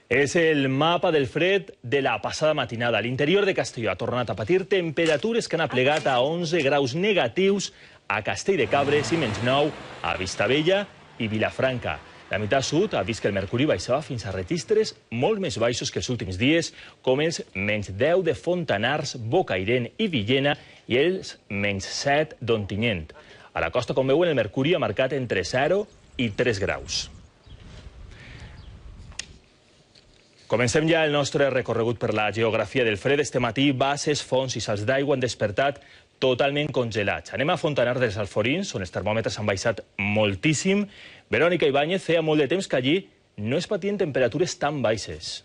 És el mapa del fred de la passada matinada. L'interior de Castelló ha tornat a patir temperatures que han aplegat a 11 graus negatius a Castell de Cabres i -9 a Vistabella i Vilafranca. La meitat sud ha vist que el mercuri baixava fins a registres molt més baixos que els últims dies, com els -10 de Fontanars, Bocairent i Villena i els -7 d'Ontinyent. A la costa, com veuen, el mercuri ha marcat entre 0 i 3 graus. Comencem ja el nostre recorregut per la geografia del fred. Este matí, basses, fonts i salts d'aigua han despertat totalment congelats. Anem a Fontanars dels Alforins, on els termòmetres han baixat moltíssim. Verònica Ibáñez, feia molt de temps que allí no es patien temperatures tan baixes.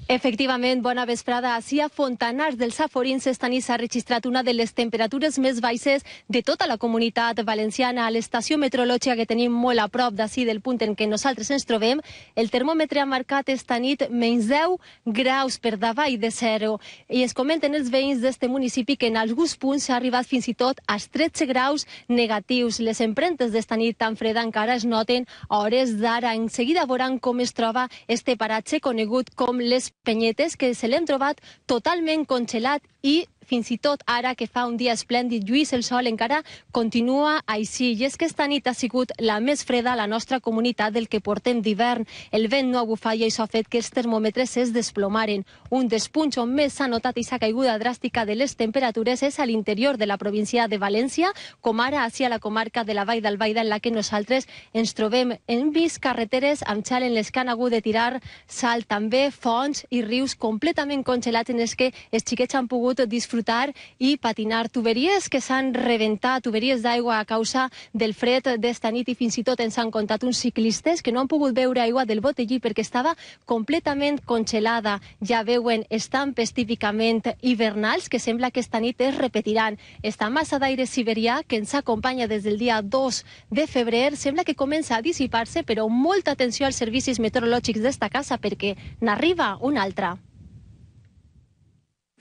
Efectivament, bona vesprada. Així a Fontanars dels Alforins esta nit s'ha registrat una de les temperatures més baixes de tota la comunitat valenciana. A l'estació meteorològica que tenim molt a prop d'ací del punt en què nosaltres ens trobem, el termòmetre ha marcat esta nit -10 graus per davall de 0. I es comenten els veïns d'este municipi que en alguns punts s'ha arribat fins i tot als 13 graus negatius. Les empremtes d'esta nit tan freda encara es noten a hores d'ara. En seguida veuran com es troba este paratge conegut com les Penyetes, que se l'hem trobat totalment congelat i fins i tot ara que fa un dia esplèndid, lluís el sol, encara continua així. I és que esta nit ha sigut la més freda a la nostra comunitat del que portem d'hivern. El vent no ha bufat i això ha fet que els termòmetres es desplomaren. Un dels punts on més s'ha notat aquesta caiguda dràstica de les temperatures és a l'interior de la província de València, com ara a la comarca de la Vall d'Albaida, en la que nosaltres ens trobem. Hem vist carreteres amb xal en les que han hagut de tirar sal, també fonts i rius completament congelats en els que els xiquets han pogut disfrutar i patinar. Tuberies que s'han rebentat, tuberies d'aigua a causa del fred d'esta nit, i fins i tot ens han contat uns ciclistes que no han pogut beure aigua del botellí perquè estava completament congelada. Ja veuen estampes típicament hivernals que sembla que esta nit es repetiran. Esta massa d'aire siberià que ens acompanya des del dia 2 de febrer sembla que comença a dissipar-se, però molta atenció als servicis meteorològics d'esta casa perquè n'arriba una altra.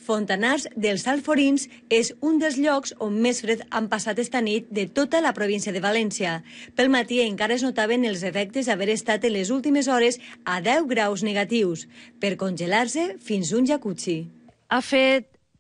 Fontanars dels Alforins és un dels llocs on més fred han passat esta nit de tota la província de València. Pel matí encara es notaven els efectes d'haver estat en les últimes hores a 10 graus negatius, per congelar-se fins un jacuzzi.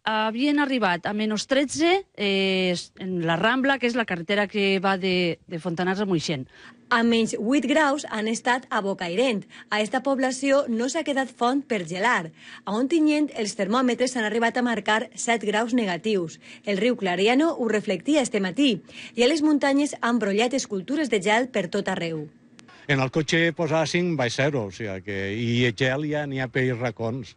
Havien arribat a -13 en la Rambla, que és la carretera que va de Fontanars a Moixent. A -8 graus han estat a Bocairent. A esta població no s'ha quedat font per gelar. A Ontinyent els termòmetres han arribat a marcar 7 graus negatius. El riu Clariano ho reflectia este matí. I a les muntanyes han brollat escultures de gel per tot arreu. En el cotxe posava 5 baix 0, o sigui que, i gel ja n'hi ha per racons.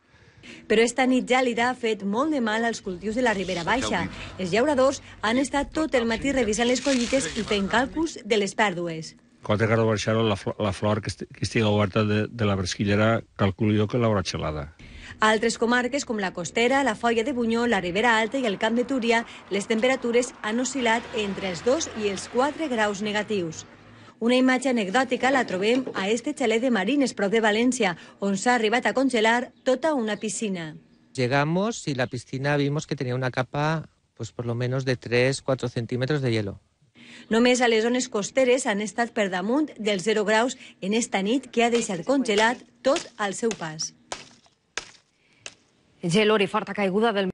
Però esta nit gèlida ha fet molt de mal als cultius de la Ribera Baixa. Els llauradors han estat tot el matí revisant les collites i fent càlculs de les pèrdues. 4 graus baixaron la flor que estigui oberta de la bresquillera, calculo jo que l'haurà xelada. A altres comarques, com la Costera, la Foia de Bunyol, la Ribera Alta i el Camp de Túria, les temperatures han oscil·lat entre els 2 i els 4 graus negatius. Una imatge anecdòtica la trobem a este xalet de Marines, prop de València, on s'ha arribat a congelar tota una piscina. Llegamos y la piscina vimos que tenía una capa, pues por lo menos de 3-4 centímetros de hielo. Només a les zones costeres han estat per damunt dels 0 graus en esta nit que ha deixat congelat tot al seu pas. Gelor i forta caiguda del